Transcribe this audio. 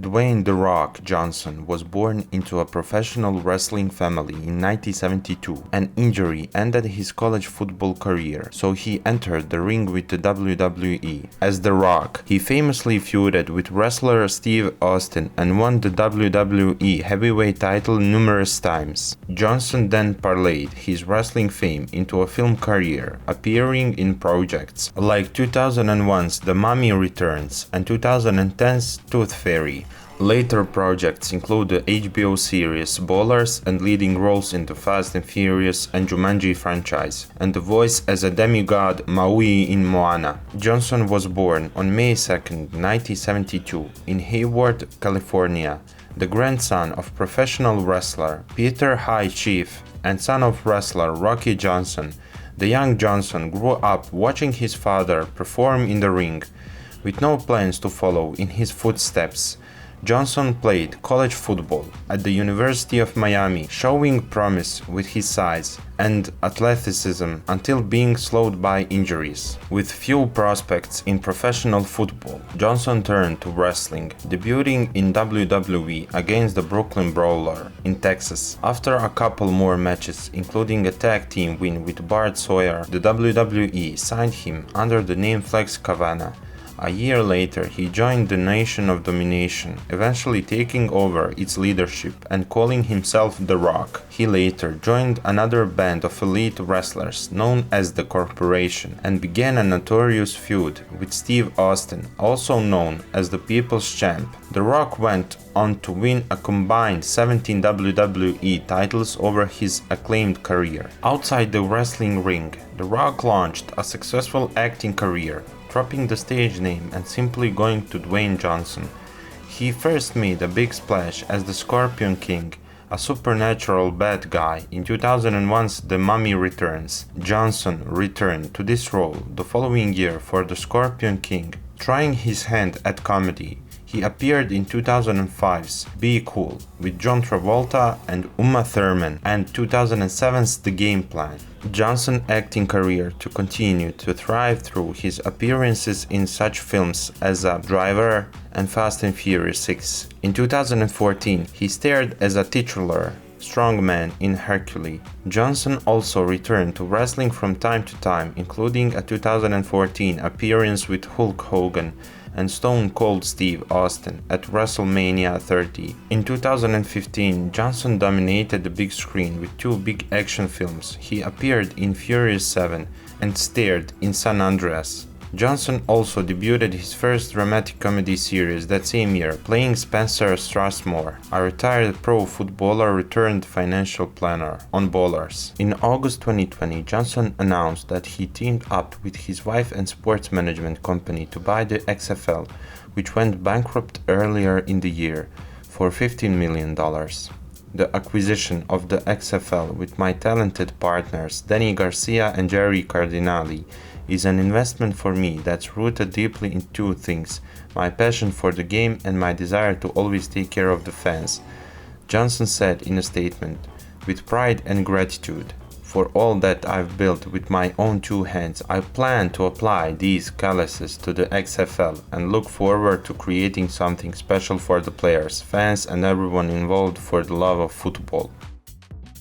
Dwayne "The Rock" Johnson was born into a professional wrestling family in 1972. An injury ended his college football career, so he entered the ring with the WWE. As The Rock, he famously feuded with wrestler Steve Austin and won the WWE Heavyweight title numerous times. Johnson then parlayed his wrestling fame into a film career, appearing in projects like 2001's The Mummy Returns and 2010's Tooth Fairy. Later projects include the HBO series Ballers and leading roles in the Fast and Furious and Jumanji franchise, and the voice as a demigod Maui in Moana. Johnson was born on May 2, 1972, in Hayward, California, the grandson of professional wrestler Peter High Chief and son of wrestler Rocky Johnson. The young Johnson grew up watching his father perform in the ring. With no plans to follow in his footsteps, Johnson played college football at the University of Miami, showing promise with his size and athleticism until being slowed by injuries. With few prospects in professional football, Johnson turned to wrestling, debuting in WWE against the Brooklyn Brawler in Texas. After a couple more matches, including a tag team win with Bart Sawyer, the WWE signed him under the name Flex Kavana. A year later, he joined the Nation of Domination, eventually taking over its leadership and calling himself The Rock. He later joined another band of elite wrestlers known as the Corporation and began a notorious feud with Steve Austin, also known as the People's Champ. The Rock went on to win a combined 17 WWE titles over his acclaimed career. Outside the wrestling ring, The Rock launched a successful acting career, dropping the stage name and simply going to Dwayne Johnson. He first made a big splash as the Scorpion King, a supernatural bad guy, in 2001's The Mummy Returns. Johnson returned to this role the following year for the Scorpion King. Trying his hand at comedy, he appeared in 2005's Be Cool with John Travolta and Uma Thurman and 2007's The Game Plan. Johnson's acting career to continue to thrive through his appearances in such films as Driver and Fast and Furious 6. In 2014, he starred as a titular strongman in Hercules. Johnson also returned to wrestling from time to time, including a 2014 appearance with Hulk Hogan and Stone Cold Steve Austin at WrestleMania 30. In 2015, Johnson dominated the big screen with two big action films. He appeared in Furious 7 and starred in San Andreas. Johnson also debuted his first dramatic comedy series that same year, playing Spencer Strassmore, a retired pro footballer turned financial planner, on Ballers. In August 2020, Johnson announced that he teamed up with his wife and sports management company to buy the XFL, which went bankrupt earlier in the year, for $15 million. The acquisition of the XFL with my talented partners Danny Garcia and Jerry Cardinali is an investment for me that's rooted deeply in two things: my passion for the game and my desire to always take care of the fans, Johnson said in a statement. With pride and gratitude for all that I've built with my own two hands, I plan to apply these calluses to the XFL and look forward to creating something special for the players, fans and everyone involved for the love of football.